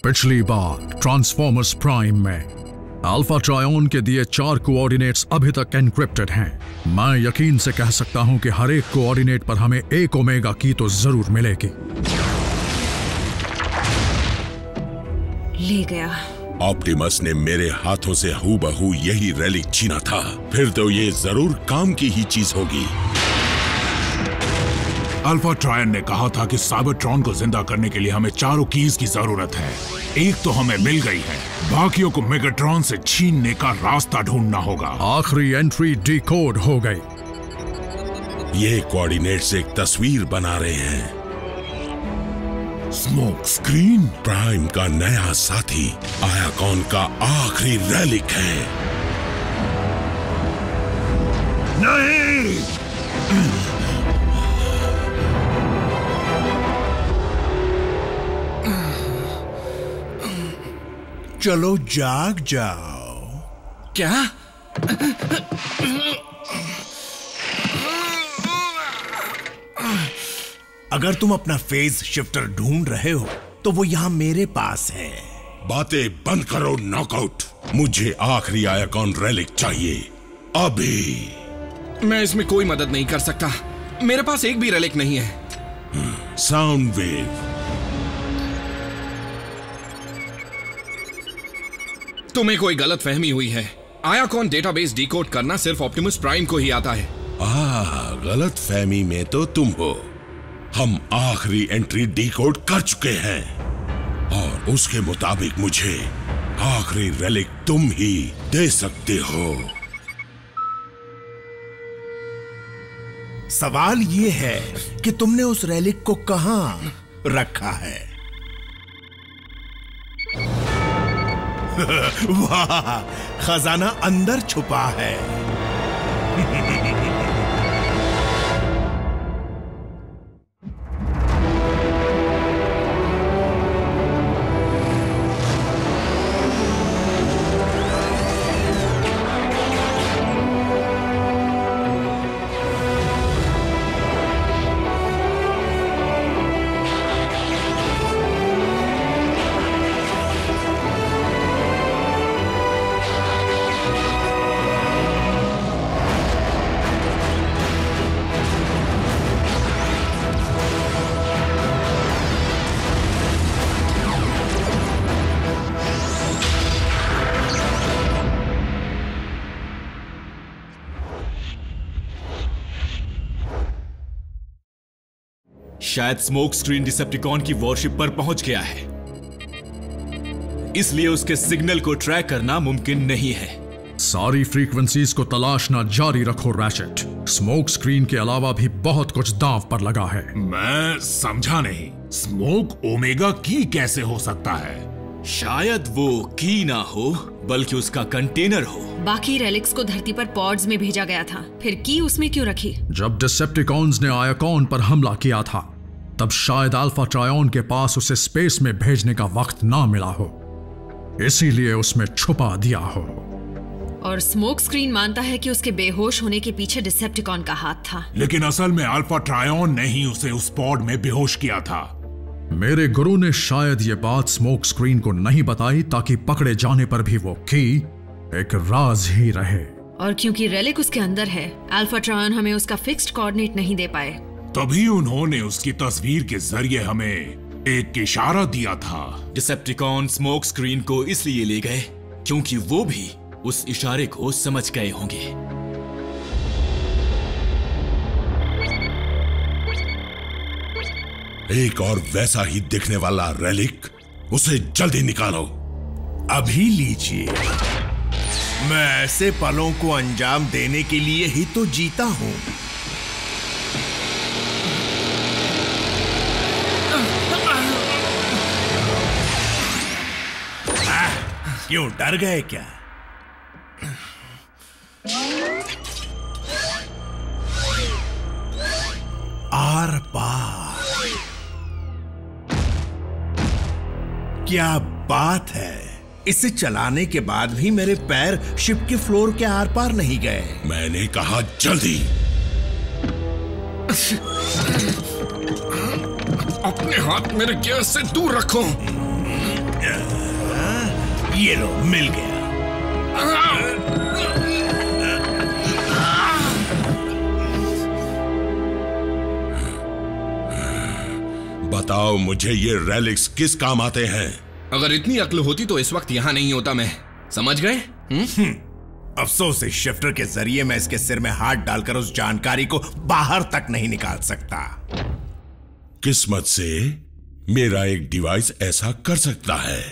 पिछली बार transformers prime में alpha ट्रायन के दिए 4 कोऑर्डिनेट्स अभी तक एन्क्रिप्टेड हैं। मैं यकीन से कह सकता हूं कि हर एक कोऑर्डिनेट पर हमें 1 ओमेगा की तो जरूर मिलेगी। ले गया। ऑप्टिमस ने मेरे हाथों से हूबहू यही रेलिक छीना था, फिर तो ये जरूर काम की ही चीज होगी। अल्फा ट्रायन ने कहा था कि साइबरट्रॉन को जिंदा करने के लिए हमें 4 कीज की जरूरत है। एक तो हमें मिल गई है, बाकियों को मेगाट्रॉन से छीनने का रास्ता ढूंढना होगा। आखिरी एंट्री डिकोड हो गई। ये कोऑर्डिनेट्स एक तस्वीर बना रहे हैं। स्मोक स्क्रीन प्राइम का नया साथी आयाकॉन का आखिरी रेलिक है। नहीं, चलो जाग जाओ। क्या? अगर तुम अपना फेज शिफ्टर ढूंढ रहे हो तो वो यहाँ मेरे पास है। बातें बंद करो नॉकआउट। मुझे आखिरी आयाकॉन रेलिक चाहिए अभी। मैं इसमें कोई मदद नहीं कर सकता। मेरे पास एक भी रेलिक नहीं है। Sound wave. तुम्हें कोई गलत फहमी हुई है। आयाकॉन डेटाबेस डिकोड करना सिर्फ ऑप्टिमस प्राइम को ही आता है। गलत फहमी में तो तुम हो। हम आखिरी एंट्री डिकोड कर चुके हैं और उसके मुताबिक मुझे आखिरी रेलिक तुम ही दे सकते हो। सवाल ये है कि तुमने उस रेलिक को कहां रखा है? वाह, खजाना अंदर छुपा है। शायद स्मोक स्क्रीन डिसेप्टिकॉन की वॉरशिप पर पहुंच गया है, इसलिए उसके सिग्नल को ट्रैक करना मुमकिन नहीं है। सारी फ्रीक्वेंसीज को तलाशना जारी रखो रैचेट। स्मोक स्क्रीन के अलावा भी बहुत कुछ दांव पर लगा है। मैं समझा नहीं, स्मोक ओमेगा की कैसे हो सकता है? शायद वो की ना हो बल्कि उसका कंटेनर हो। बाकी रेलिक्स को धरती पर पॉड्स में भेजा गया था, फिर की उसमें क्यों रखी? जब डिसेप्टिकॉन्स ने आयाकॉन पर हमला किया था तब शायद अल्फा ट्रायन के पास उसे स्पेस में भेजने का वक्त ना मिला हो, इसीलिए उसमें छुपा दिया हो। और स्मोक स्क्रीन मानता है कि उसके बेहोश होने के पीछे डिसेप्टिकॉन का हाथ था। लेकिन असल में अल्फा ट्रायन ने ही उसे उस पॉड में बेहोश किया था। मेरे गुरु ने शायद ये बात स्मोक स्क्रीन को नहीं बताई ताकि पकड़े जाने पर भी वो की एक राज ही रहे। और क्योंकि रेलिक उसके अंदर है, अल्फा ट्रायन हमें उसका फिक्स्ड कोऑर्डिनेट नहीं दे पाए। तभी उन्होंने उसकी तस्वीर के जरिए हमें एक इशारा दिया था। डिसेप्टिकॉन स्मोक स्क्रीन को इसलिए ले गए क्योंकि वो भी उस इशारे को समझ गए होंगे। एक और वैसा ही दिखने वाला रेलिक, उसे जल्दी निकालो। अभी लीजिए। मैं ऐसे पलों को अंजाम देने के लिए ही तो जीता हूं। क्यों डर गए क्या? आर पार। क्या बात है, इसे चलाने के बाद भी मेरे पैर शिप के फ्लोर के आर पार नहीं गए। मैंने कहा जल्दी। अपने हाथ मेरे गियर से दूर रखो। ये लो, मिल गया। बताओ मुझे, ये रेलिक्स किस काम आते हैं? अगर इतनी अक्ल होती तो इस वक्त यहां नहीं होता मैं, समझ गए? अफसोस इस शिफ्टर के जरिए मैं इसके सिर में हाथ डालकर उस जानकारी को बाहर तक नहीं निकाल सकता। किस्मत से मेरा एक डिवाइस ऐसा कर सकता है।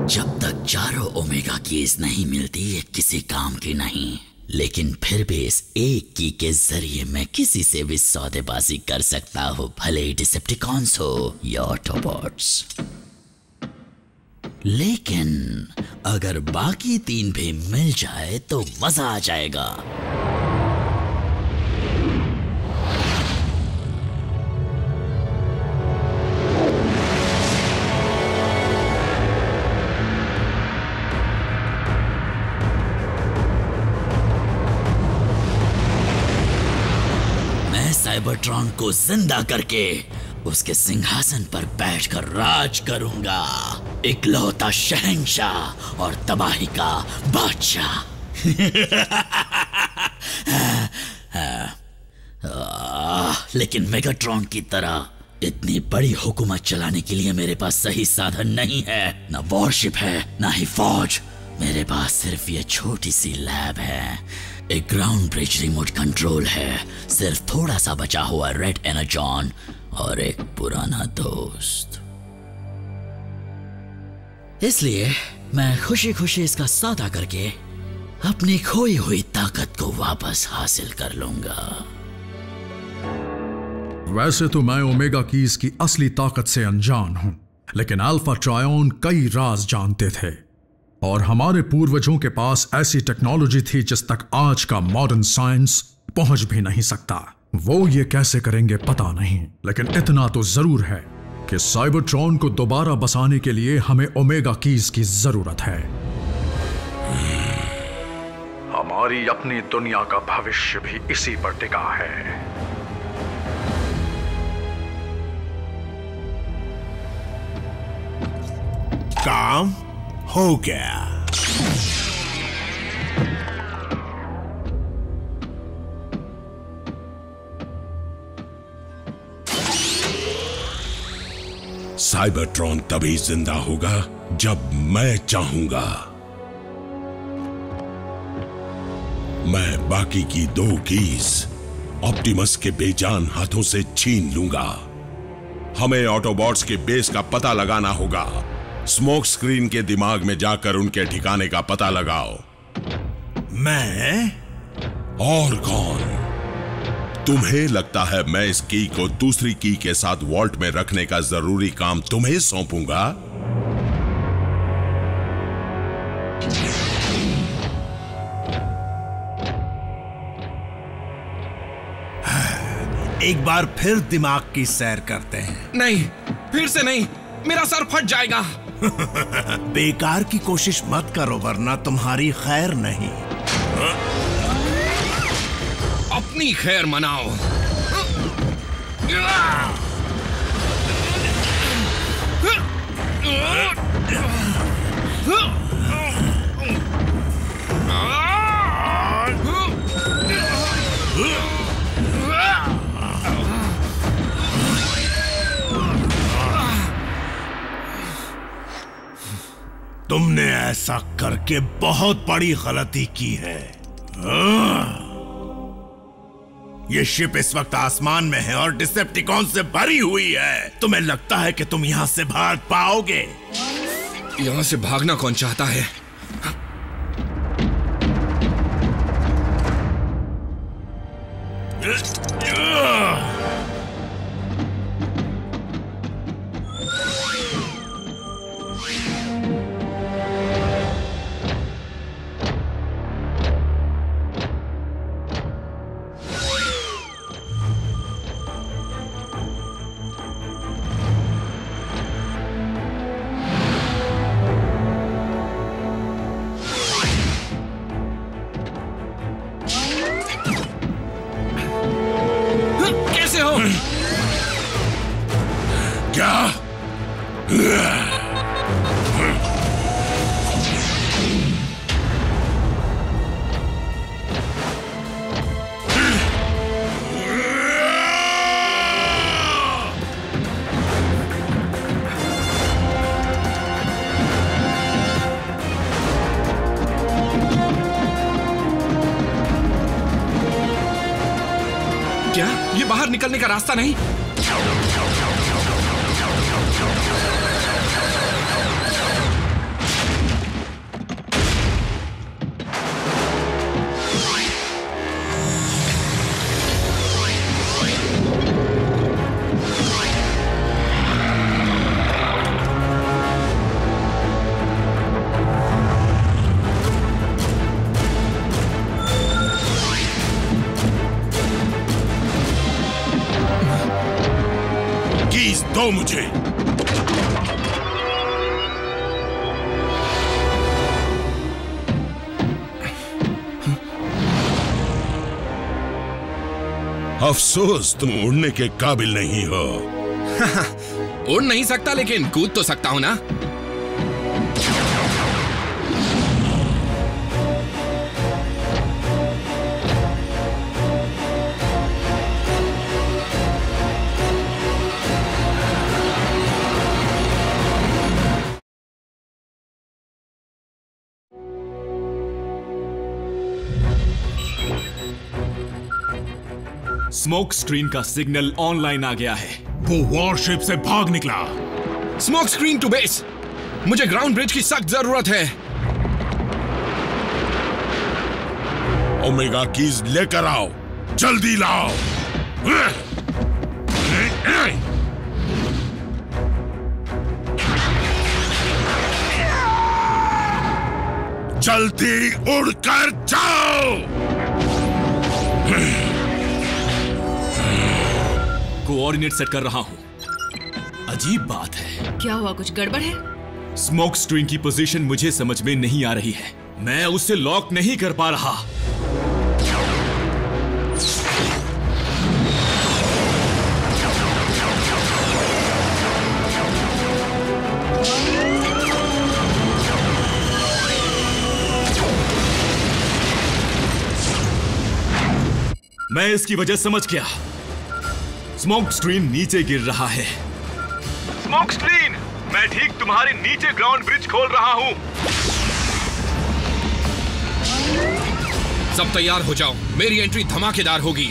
जब तक चारों ओमेगा कीज नहीं मिलती ये किसी काम की नहीं, लेकिन फिर भी इस एक की के जरिए मैं किसी से भी सौदेबाजी कर सकता हूँ, भले ही डिसेप्टिकॉन्स हो या ऑटोबॉट्स। लेकिन अगर बाकी तीन भी मिल जाए तो मजा आ जाएगा। साइबरट्रॉन को जिंदा करके उसके सिंहासन पर बैठकर राज करूंगा, इकलौता शहंशाह और तबाही का बादशाह। लेकिन मेगाट्रॉन की तरह इतनी बड़ी हुकूमत चलाने के लिए मेरे पास सही साधन नहीं है, ना वॉरशिप है, ना ही फौज। मेरे पास सिर्फ ये छोटी सी लैब है, एक ग्राउंड ब्रिज रिमोट कंट्रोल है, सिर्फ थोड़ा सा बचा हुआ रेड एनर्जॉन और एक पुराना दोस्त। इसलिए मैं खुशी खुशी इसका सौदा करके अपनी खोई हुई ताकत को वापस हासिल कर लूंगा। वैसे तो मैं ओमेगा कीज की असली ताकत से अनजान हूं, लेकिन अल्फा ट्रायन कई राज जानते थे और हमारे पूर्वजों के पास ऐसी टेक्नोलॉजी थी जिस तक आज का मॉडर्न साइंस पहुंच भी नहीं सकता। वो ये कैसे करेंगे पता नहीं, लेकिन इतना तो जरूर है कि साइबरट्रॉन को दोबारा बसाने के लिए हमें ओमेगा कीज की जरूरत है। हमारी अपनी दुनिया का भविष्य भी इसी पर टिका है। काम हो गया। साइबरट्रॉन तभी जिंदा होगा जब मैं चाहूंगा। मैं बाकी की दो कीज ऑप्टिमस के बेजान हाथों से छीन लूंगा। हमें ऑटोबॉट्स के बेस का पता लगाना होगा। स्मोक स्क्रीन के दिमाग में जाकर उनके ठिकाने का पता लगाओ। मैं? और कौन? तुम्हें लगता है मैं इस की को दूसरी की के साथ वॉल्ट में रखने का जरूरी काम तुम्हें सौंपूंगा? एक बार फिर दिमाग की सैर करते हैं। नहीं, फिर से नहीं, मेरा सर फट जाएगा। बेकार की कोशिश मत करो वरना तुम्हारी खैर नहीं। अपनी खैर मनाओ। तुमने ऐसा करके बहुत बड़ी गलती की है। ये शिप इस वक्त आसमान में है और डिसेप्टिकॉन से भरी हुई है। तुम्हें लगता है कि तुम यहां से भाग पाओगे? यहां से भागना कौन चाहता है? क्या? क्या ये बाहर निकलने का रास्ता नहीं? दो मुझे। अफसोस तुम उड़ने के काबिल नहीं हो। उड़ नहीं सकता लेकिन कूद तो सकता हूं ना। स्मोक स्क्रीन का सिग्नल ऑनलाइन आ गया है। वो वॉरशिप से भाग निकला। Smoke screen to base. मुझे ग्राउंड ब्रिज की सख्त जरूरत है। ओमेगा कीज लेकर आओ, जल्दी लाओ। जल्दी उड़कर जाओ। कोऑर्डिनेट सेट कर रहा हूं। अजीब बात है। क्या हुआ, कुछ गड़बड़ है? स्मोक स्क्रीन की पोजीशन मुझे समझ में नहीं आ रही है। मैं उसे लॉक नहीं कर पा रहा। मैं इसकी वजह समझ गया। स्मोक स्क्रीन नीचे गिर रहा है। स्मोक स्क्रीन, मैं ठीक तुम्हारे नीचे ग्राउंड ब्रिज खोल रहा हूं। सब तैयार हो जाओ, मेरी एंट्री धमाकेदार होगी।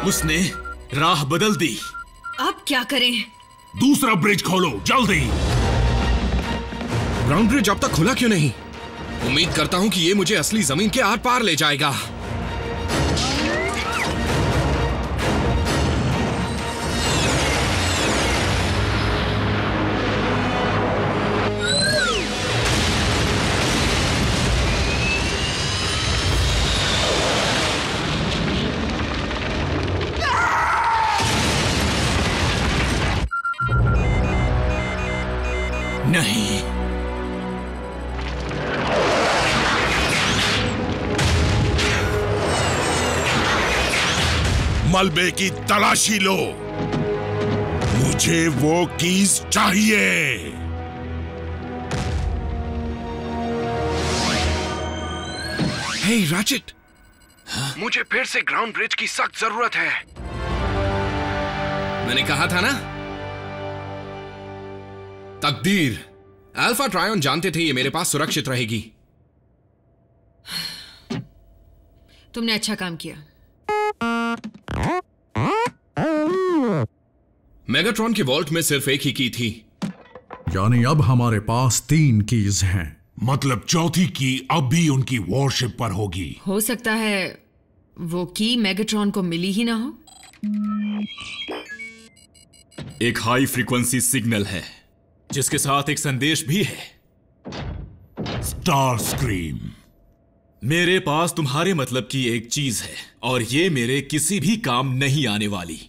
उसने राह बदल दी। अब क्या करें? दूसरा ब्रिज खोलो, जल्दी। ग्राउंड ब्रिज अब तक खुला क्यों नहीं? उम्मीद करता हूं कि ये मुझे असली जमीन के आर पार ले जाएगा। नहीं, मलबे की तलाशी लो, मुझे वो कीज चाहिए। हे रैचेट, मुझे फिर से ग्राउंड ब्रिज की सख्त जरूरत है। मैंने कहा था ना। तकदीर, अल्फा ट्रायन जानते थे ये मेरे पास सुरक्षित रहेगी। तुमने अच्छा काम किया। मेगाट्रॉन के वॉल्ट में सिर्फ एक ही की थी। यानी अब हमारे पास 3 कीज हैं। मतलब चौथी की अब भी उनकी वॉरशिप पर होगी। हो सकता है वो की मेगाट्रॉन को मिली ही ना हो। एक हाई फ्रीक्वेंसी सिग्नल है जिसके साथ एक संदेश भी है। स्टार स्क्रीम, मेरे पास तुम्हारे मतलब की एक चीज है और ये मेरे किसी भी काम नहीं आने वाली।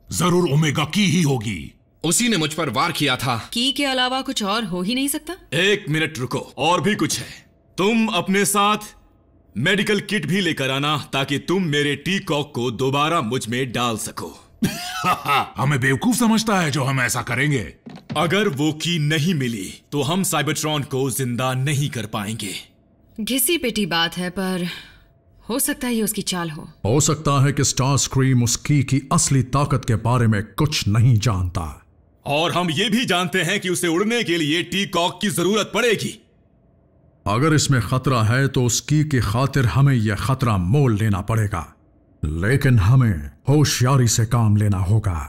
जरूर ओमेगा की ही होगी। उसी ने मुझ पर वार किया था। की के अलावा कुछ और हो ही नहीं सकता। एक मिनट रुको, और भी कुछ है। तुम अपने साथ मेडिकल किट भी लेकर आना ताकि तुम मेरे टी कॉक को दोबारा मुझ में डाल सको। हमें बेवकूफ समझता है जो हम ऐसा करेंगे। अगर वो की नहीं मिली तो हम साइबरट्रॉन को जिंदा नहीं कर पाएंगे। घिसी पिटी बात है, पर हो सकता है ये उसकी चाल हो सकता है कि स्टार स्क्रीम उस की असली ताकत के बारे में कुछ नहीं जानता, और हम ये भी जानते हैं कि उसे उड़ने के लिए टी कॉक की जरूरत पड़ेगी। अगर इसमें खतरा है तो उस की खातिर हमें यह खतरा मोल लेना पड़ेगा, लेकिन हमें होशियारी से काम लेना होगा।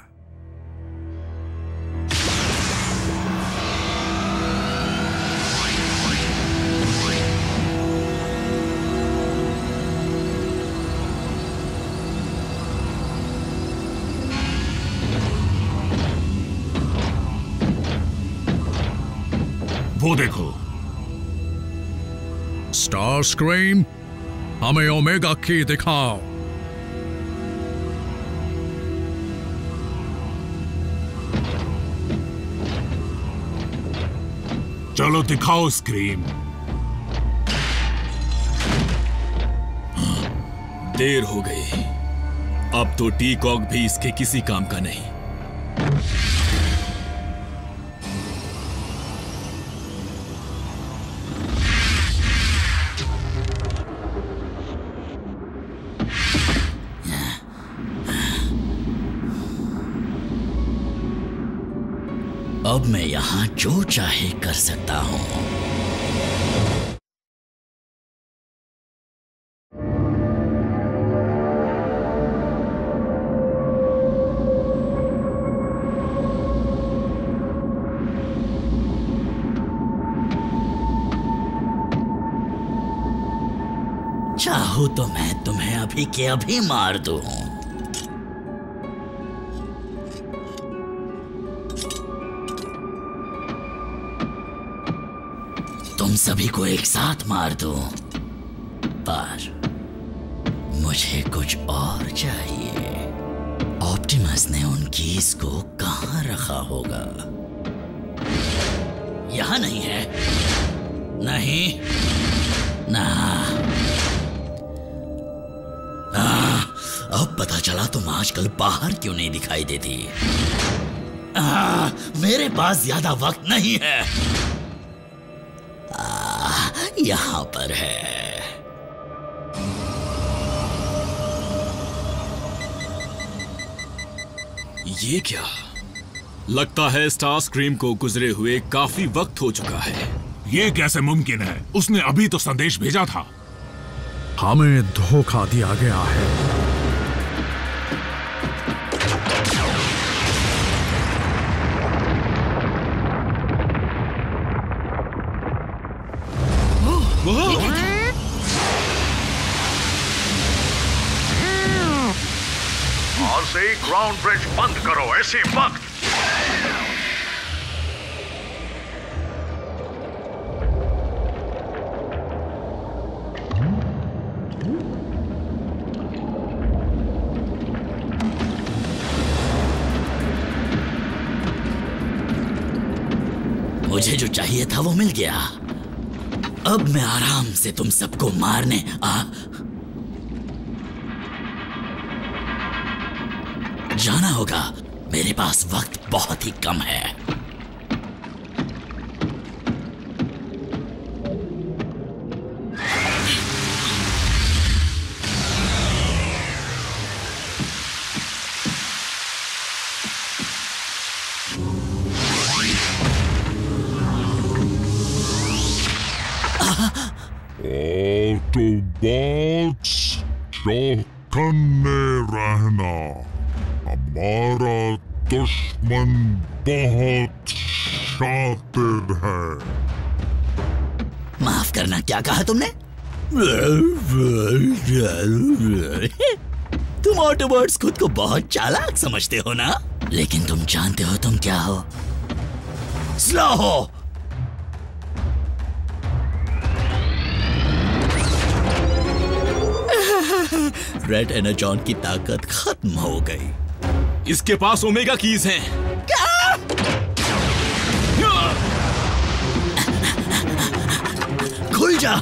वो देखो, स्टार स्क्रीम, हमें ओमेगा की दिखाओ। चलो दिखाओ स्क्रीम। देर हो गई, अब तो टी कॉक भी इसके किसी काम का नहीं। अब मैं यहां जो चाहे कर सकता हूं। चाहूं तो मैं तुम्हें अभी के अभी मार दूं। तुम सभी को एक साथ मार दूं, पर मुझे कुछ और चाहिए। ऑप्टिमस ने उन कीज को कहां रखा होगा? यहां नहीं है। नहीं ना। अब पता चला तुम आजकल बाहर क्यों नहीं दिखाई देती। मेरे पास ज्यादा वक्त नहीं है। यहां पर है। ये क्या? लगता है स्टार स्क्रीम को गुजरे हुए काफी वक्त हो चुका है। ये कैसे मुमकिन है? उसने अभी तो संदेश भेजा था। हमें धोखा दिया गया है। और से ही ग्राउंड ब्रिज बंद करो ऐसे वक्त। मुझे जो चाहिए था वो मिल गया। अब मैं आराम से तुम सबको मारने जाना होगा। मेरे पास वक्त बहुत ही कम है। ऑटोबॉट्स चौकन्ने रहना, हमारा दुश्मन बहुत शातिर है। माफ करना, क्या कहा तुमने? तुम ऑटोबॉट्स खुद को बहुत चालाक समझते हो ना? लेकिन तुम जानते हो तुम क्या हो? स्लो हो। रेड एनर्जॉन की ताकत खत्म हो गई। इसके पास ओमेगा कीज हैं। क्या? खुल जा।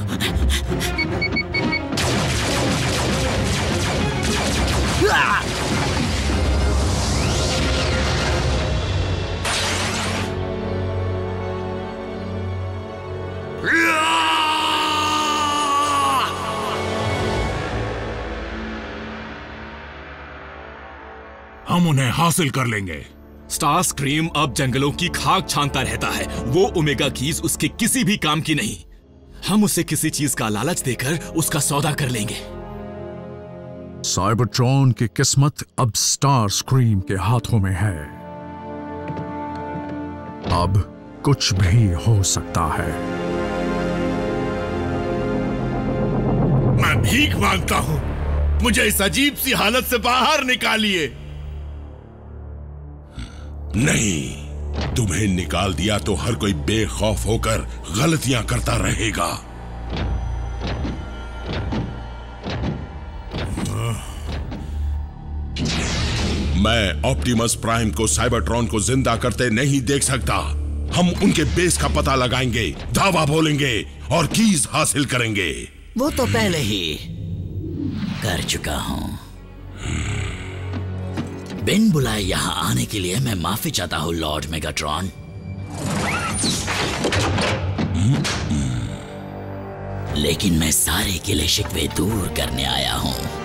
हम उन्हें हासिल कर लेंगे। स्टार स्क्रीम अब जंगलों की खाक छानता रहता है। वो ओमेगा कीज उसके किसी भी काम की नहीं। हम उसे किसी चीज का लालच देकर उसका सौदा कर लेंगे। साइबरट्रॉन की किस्मत अब स्टार स्क्रीम के हाथों में है। अब कुछ भी हो सकता है। मैं भीख मांगता हूं, मुझे इस अजीब सी हालत से बाहर निकालिए। नहीं, तुम्हें निकाल दिया तो हर कोई बेखौफ होकर गलतियां करता रहेगा। मैं ऑप्टिमस प्राइम को साइबरट्रॉन को जिंदा करते नहीं देख सकता। हम उनके बेस का पता लगाएंगे, धावा बोलेंगे और कीज हासिल करेंगे। वो तो पहले ही कर चुका हूं। बिन बुलाए यहां आने के लिए मैं माफी चाहता हूं लॉर्ड मेगाट्रॉन। लेकिन मैं सारे गिले शिकवे दूर करने आया हूं।